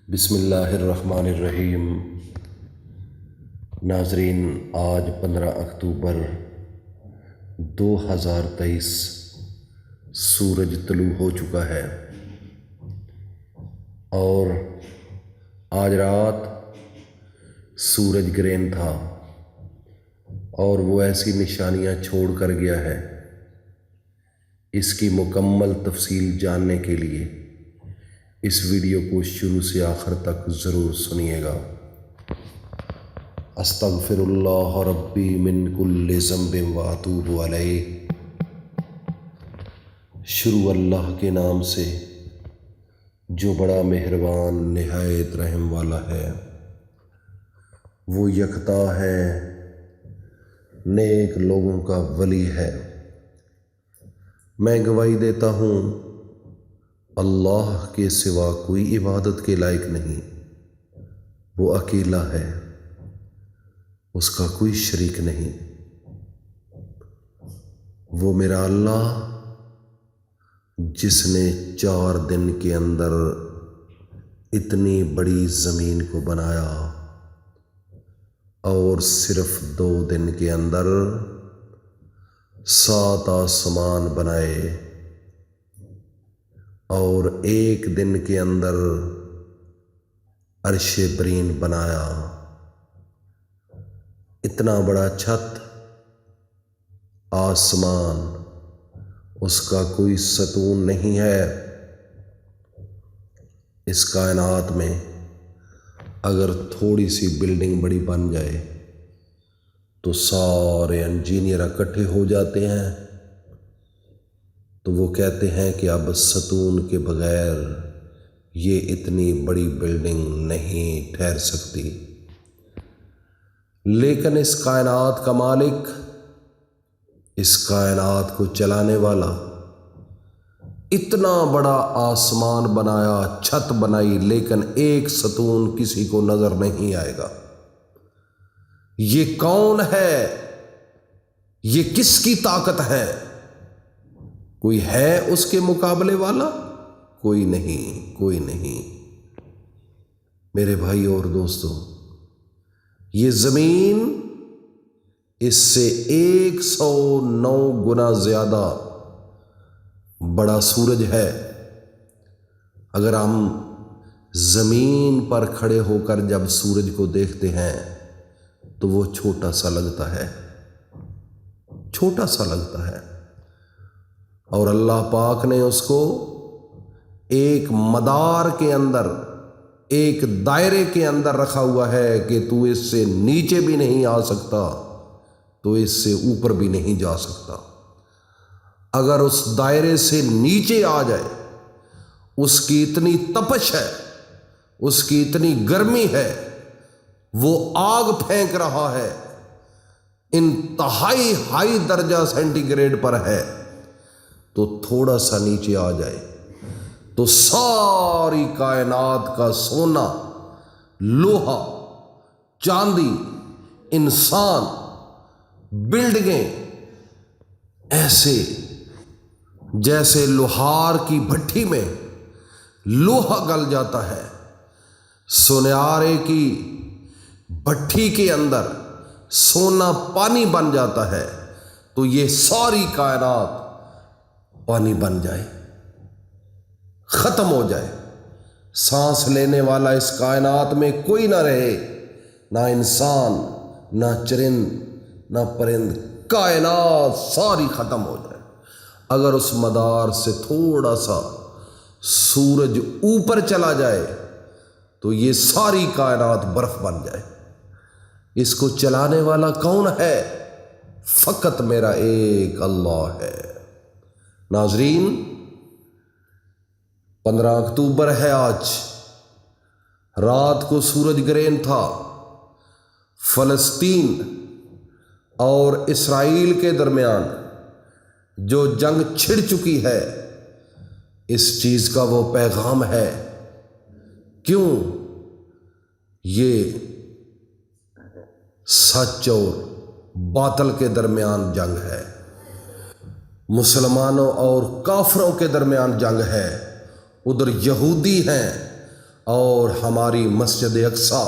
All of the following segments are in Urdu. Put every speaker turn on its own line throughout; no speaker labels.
بسم اللہ الرحمن الرحیم۔ ناظرین، آج 15 اکتوبر 2023 سورج طلوع ہو چکا ہے اور آج رات سورج گرہن تھا اور وہ ایسی نشانیاں چھوڑ کر گیا ہے۔ اس کی مکمل تفصیل جاننے کے لیے اس ویڈیو کو شروع سے آخر تک ضرور سنیے گا۔ استغفر اللہ ربی من کل ذنب واتوب علیہ۔ شروع اللہ کے نام سے جو بڑا مہربان نہایت رحم والا ہے۔ وہ یکتا ہے، نیک لوگوں کا ولی ہے۔ میں گواہی دیتا ہوں اللہ کے سوا کوئی عبادت کے لائق نہیں۔ وہ اکیلا ہے، اس کا کوئی شریک نہیں۔ وہ میرا اللہ جس نے 4 دن کے اندر اتنی بڑی زمین کو بنایا اور صرف 2 دن کے اندر 7 آسمان بنائے اور 1 دن کے اندر عرش برین بنایا۔ اتنا بڑا چھت، آسمان، اس کا کوئی ستون نہیں ہے۔ اس کائنات میں اگر تھوڑی سی بلڈنگ بڑی بن جائے تو سارے انجینئر اکٹھے ہو جاتے ہیں، تو وہ کہتے ہیں کہ اب ستون کے بغیر یہ اتنی بڑی بلڈنگ نہیں ٹھہر سکتی۔ لیکن اس کائنات کا مالک، اس کائنات کو چلانے والا، اتنا بڑا آسمان بنایا، چھت بنائی، لیکن ایک ستون کسی کو نظر نہیں آئے گا۔ یہ کون ہے؟ یہ کس کی طاقت ہے؟ کوئی ہے اس کے مقابلے والا؟ کوئی نہیں، کوئی نہیں۔ میرے بھائی اور دوستو، یہ زمین اس سے 109 گنا زیادہ بڑا سورج ہے۔ اگر ہم زمین پر کھڑے ہو کر جب سورج کو دیکھتے ہیں تو وہ چھوٹا سا لگتا ہے، چھوٹا سا لگتا ہے، اور اللہ پاک نے اس کو ایک مدار کے اندر، ایک دائرے کے اندر رکھا ہوا ہے کہ تو اس سے نیچے بھی نہیں آ سکتا، تو اس سے اوپر بھی نہیں جا سکتا۔ اگر اس دائرے سے نیچے آ جائے، اس کی اتنی تپش ہے، اس کی اتنی گرمی ہے، وہ آگ پھینک رہا ہے، انتہائی ہائی درجہ سینٹی گریڈ پر ہے، تو تھوڑا سا نیچے آ جائے تو ساری کائنات کا سونا، لوہا، چاندی، انسان، بلڈنگیں ایسے جیسے لوہار کی بھٹی میں لوہا گل جاتا ہے، سنیارے کی بھٹی کے اندر سونا پانی بن جاتا ہے، تو یہ ساری کائنات پانی بن جائے، ختم ہو جائے، سانس لینے والا اس کائنات میں کوئی نہ رہے، نہ انسان، نہ چرند، نہ پرند، کائنات ساری ختم ہو جائے۔ اگر اس مدار سے تھوڑا سا سورج اوپر چلا جائے تو یہ ساری کائنات برف بن جائے۔ اس کو چلانے والا کون ہے؟ فقط میرا ایک اللہ ہے۔ ناظرین، 15 اکتوبر ہے آج، رات کو سورج گرہن تھا۔ فلسطین اور اسرائیل کے درمیان جو جنگ چھڑ چکی ہے، اس چیز کا وہ پیغام ہے۔ کیوں؟ یہ سچ اور باطل کے درمیان جنگ ہے، مسلمانوں اور کافروں کے درمیان جنگ ہے۔ ادھر یہودی ہیں اور ہماری مسجد اقصی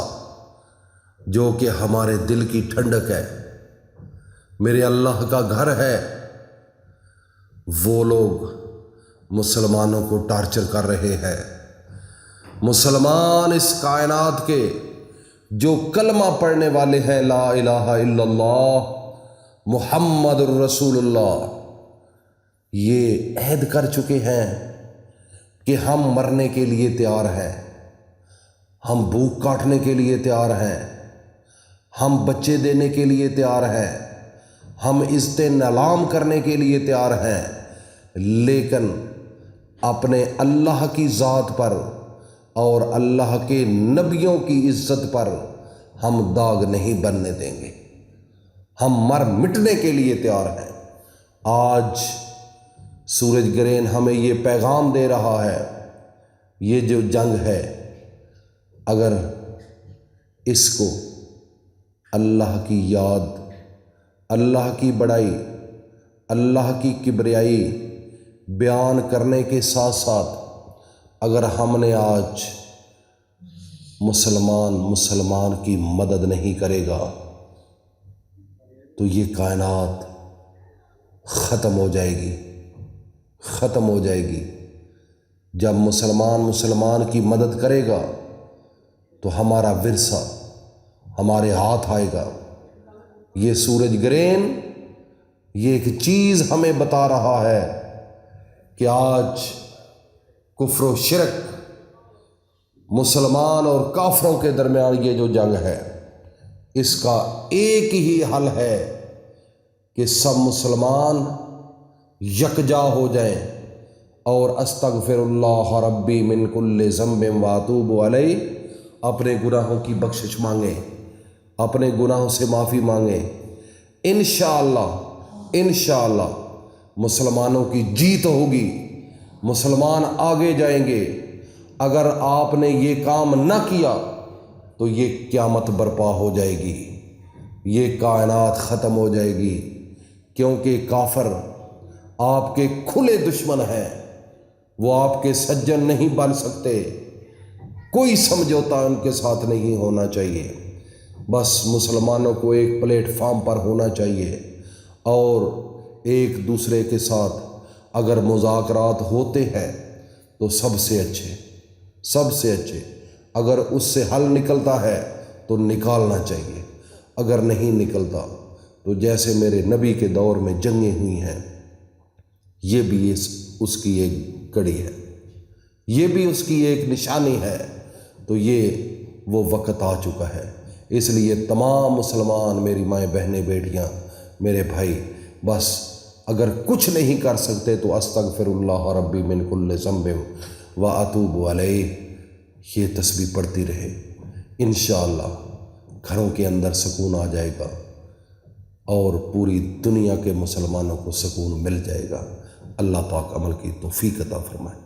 جو کہ ہمارے دل کی ٹھنڈک ہے، میرے اللہ کا گھر ہے، وہ لوگ مسلمانوں کو ٹارچر کر رہے ہیں۔ مسلمان اس کائنات کے جو کلمہ پڑھنے والے ہیں، لا الہ الا اللہ محمد الرسول اللہ، یہ عہد کر چکے ہیں کہ ہم مرنے کے لیے تیار ہیں، ہم بھوک کاٹنے کے لیے تیار ہیں، ہم بچے دینے کے لیے تیار ہیں، ہم عزت نلام کرنے کے لیے تیار ہیں، لیکن اپنے اللہ کی ذات پر اور اللہ کے نبیوں کی عزت پر ہم داغ نہیں بننے دیں گے، ہم مر مٹنے کے لیے تیار ہیں۔ آج سورج گرہن ہمیں یہ پیغام دے رہا ہے، یہ جو جنگ ہے، اگر اس کو اللہ کی یاد، اللہ کی بڑائی، اللہ کی کبریائی بیان کرنے کے ساتھ ساتھ اگر ہم نے آج مسلمان کی مدد نہیں کرے گا تو یہ کائنات ختم ہو جائے گی۔ جب مسلمان کی مدد کرے گا تو ہمارا ورثہ ہمارے ہاتھ آئے گا۔ یہ سورج گرہن یہ ایک چیز ہمیں بتا رہا ہے کہ آج کفر و شرک، مسلمان اور کافروں کے درمیان یہ جو جنگ ہے، اس کا ایک ہی حل ہے کہ سب مسلمان یکجا ہو جائیں اور استغفر اللہ ربی من کل ذنب واتوب علیہ، اپنے گناہوں کی بخشش مانگیں، اپنے گناہوں سے معافی مانگیں۔ انشاءاللہ مسلمانوں کی جیت ہوگی، مسلمان آگے جائیں گے۔ اگر آپ نے یہ کام نہ کیا تو یہ قیامت برپا ہو جائے گی، یہ کائنات ختم ہو جائے گی، کیونکہ کافر آپ کے کھلے دشمن ہیں، وہ آپ کے سجن نہیں بن سکتے، کوئی سمجھوتا ان کے ساتھ نہیں ہونا چاہیے۔ بس مسلمانوں کو ایک پلیٹ فارم پر ہونا چاہیے، اور ایک دوسرے کے ساتھ اگر مذاکرات ہوتے ہیں تو سب سے اچھے، اگر اس سے حل نکلتا ہے تو نکالنا چاہیے، اگر نہیں نکلتا تو جیسے میرے نبی کے دور میں جنگیں ہوئی ہیں، یہ بھی اس کی ایک کڑی ہے، یہ بھی اس کی ایک نشانی ہے۔ تو یہ وہ وقت آ چکا ہے، اس لیے تمام مسلمان، میری مائیں بہنیں بیٹیاں، میرے بھائی، بس اگر کچھ نہیں کر سکتے تو استغفر اللہ ربی من کل ذنب واتوب علیہ، یہ تسبیح پڑھتی رہے، انشاءاللہ گھروں کے اندر سکون آ جائے گا اور پوری دنیا کے مسلمانوں کو سکون مل جائے گا۔ اللہ پاک عمل کی توفیق عطا فرمائے۔